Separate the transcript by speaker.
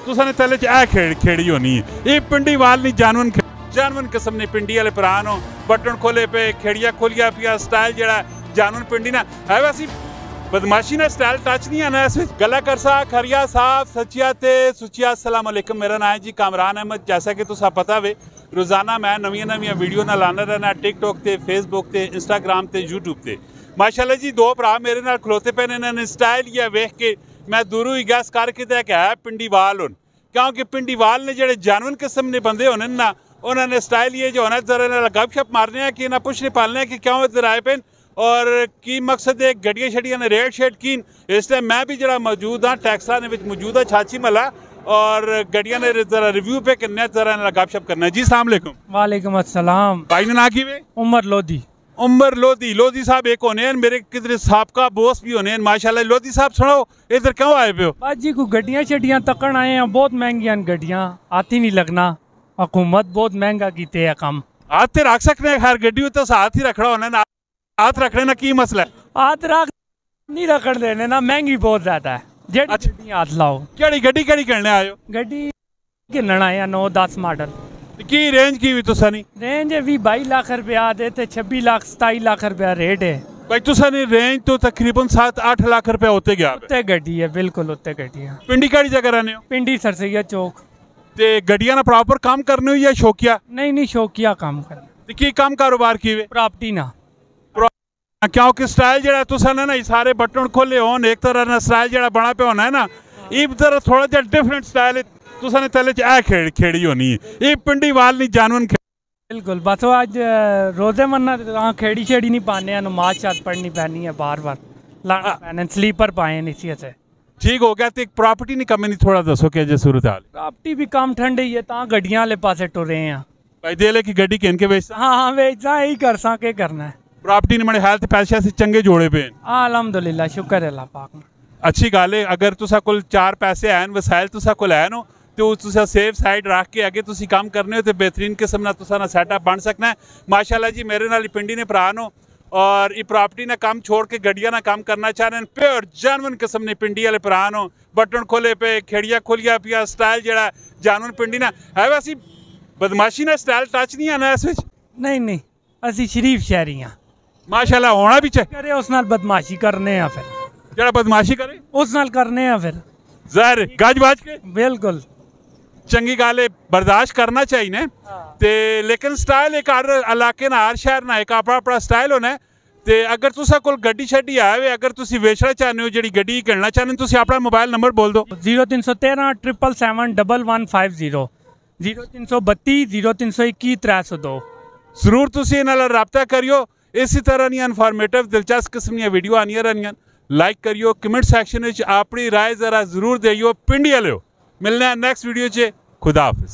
Speaker 1: तुसां तले च ए खेड़ी होनी है। ये पिंडी वाल नहीं जानवन किस्म ने पिंडी वाले भरा नो बटन खोले पे खेड़िया खोलिया पिया स्टाइल जड़ा जानवन पिंडी ना है वैसी बदमाशी ना स्टाइल टच नहीं आना इस गला करसा खरिया साफ सचिया ते सुचिया अस्सलाम वालेकुम। मेरा नाम है जी कामरान अहमद। जैसा कि तुसा पता वे रोज़ाना मैं नवी वीडियो ना लाना रहना टिकटॉक ते फेसबुक ते इंस्टाग्राम ते यूट्यूब ते। माशाल्लाह जी दो भरा मेरे नाल खलोते पे ने स्टाइल या वेख के मैं दूरों ही गैस करके ते कि है पिंडी वाल होन, क्योंकि पिंडी वाल ने जेड़े जानवन किस्म ने बंदे होने ना उन्होंने स्टाइल ये जो होना जरा गपशप मारने हैं कि ना पुछने पालने कि क्यों इधर आए पेन और की मकसद है गड्डिया शड्डिया ने रेड शेड की। इस टाइम मैं भी जरा मौजूद हाँ टैक्सा ने मौजूद हाँ छाची मला और गड्डिया ने जरा रिव्यू पे करने जरा गपशप करना है। जी अस्सलाम वालेकुम।
Speaker 2: वालेकुम अस्सलाम।
Speaker 1: भाई ने ना की वे उमर लोधी साहब एक होने हैं मेरे किधर साबका बॉस भी होने हैं माशाल्लाह। लोधी साहब सुनाओ इधर क्यों आए पे हो?
Speaker 2: बाजी को गड्डियां शड्डियां तकन आए हैं, बहुत महंगी गड्डियां आती नहीं लगना, हुकूमत बहुत महंगा कीते है काम।
Speaker 1: हाथ ते रख सकते हैं हर गड्डी तो हाथ ही रखना होना ना, हाथ रखने ना की मसला है?
Speaker 2: हाथ रख नहीं रखने देने ना, महंगी बहुत ज्यादा है। जेडी गड्डी हाथ लाओ।
Speaker 1: केड़ी गड्डी करने आए हो?
Speaker 2: गड्डी किन्ना आया 9-10 मॉडल
Speaker 1: की रेंज की भी तुसा नहीं?
Speaker 2: रेंज है 22 लाख रुपया दे 26 लाख 27 लाख रुपया रेट है
Speaker 1: भाई तुसा नहीं रेंज तो तकरीबन 7-8 लाख रुपया होते गया।
Speaker 2: उत्ते गड्डी है बिल्कुल उत्ते गड्डी है।
Speaker 1: पिंडी केड़ी जगह रहने हो?
Speaker 2: पिंडी सरसैया चौक।
Speaker 1: ते गड्डियां ना प्रॉपर काम करने हो या शौकिया?
Speaker 2: नहीं शौकिया काम करना।
Speaker 1: की काम कारोबार की वे?
Speaker 2: प्रॉपर्टी ना
Speaker 1: क्योंकि स्टाइल जरा तुसा ने ना सारे बटन खोले होन एक तरह ना स्टाइल जरा बना पे होना है ना इधर थोड़ा जा डिफरेंट स्टाइल है तुसा ने तले च ए खेड़ी होनी है। ये पिंडी वाल नहीं जानवन
Speaker 2: बिल्कुल बस वो आज रोजे मन्ना खेड़ी छेड़ी नहीं पाने नमाज शाद पढ़नी पैनी है बार लाना पैने स्लीपर पाए नहीं से
Speaker 1: ठीक हो गया। तो एक प्रॉपर्टी नहीं कमी नहीं थोड़ा दसो कि सूरत हाल?
Speaker 2: प्रॉपर्टी भी कम ठंडी है ता गड्डियां वाले पासे टुरे हैं
Speaker 1: भाई दे ले की गड्डी किन के बेचता?
Speaker 2: हाँ बेचता यही कर सा के करना है।
Speaker 1: प्रॉपर्टी ने मेरे हेल्थ पैसे से चंगे जोड़े पे
Speaker 2: अल्हम्दुलिल्लाह शुक्र है अल्लाह पाक।
Speaker 1: अच्छी गल है अगर तुसा कोल 4 पैसे हैं वसाइल तुसा कोल है नो तो तुसा सेफ साइड रख के अगे तुसी काम करने हो तो बेहतरीन किस्म ना तुसा ना सेटअप बन सकना है। माशाल्लाह जी मेरे नाल पिंडी ने भरा नो और ये प्रॉपर्टी ना काम छोड़ के गड्डियां ना काम करना चाह रहे हैं। प्योर जानवन किस्म ने पिंडी वाले भरा नो बटन खोले पे खेड़िया खोलिया पिया स्टाइल जड़ा जानवन पिंडी ना है वैसी बदमाशी ना स्टाइल टच नहीं आना इस विच? नहीं असी शरीफ शहरी हाँ माशाल्लाह होना भी चाहिए।
Speaker 2: उस नाल बदमाशी करने हैं फिर
Speaker 1: जरा बदमाशी करे उस
Speaker 2: नाल करने हैं फिर
Speaker 1: ज़ाहिर गज बाज के
Speaker 2: बिल्कुल
Speaker 1: चंगी गल है बर्दाश्त करना चाहिए ना ते लेकिन स्टाइल एक हर इलाके ना हर शहर ना एक अपना स्टाइल होना है। ते अगर तुसा कोल गड्डी शड्डी आए अगर तुसी बेचना चाहते हो जी गड्डी करना चाहते तुसी अपना मोबाइल नंबर बोल दो।
Speaker 2: 0313 777 1150 0332 0321 302
Speaker 1: जरूर तुसी इन्हां नाल राबता करियो। इसी तरह दी इनफॉर्मेटिव दिलचस्प किस्म दी वीडियो आनियां रहनियां लाइक करियो कमेंट सैक्शन में अपनी राय जरा जरूर देइयो। पिंडी वाले मिलने नेक्स्ट वीडियो च खुदा हाफिज।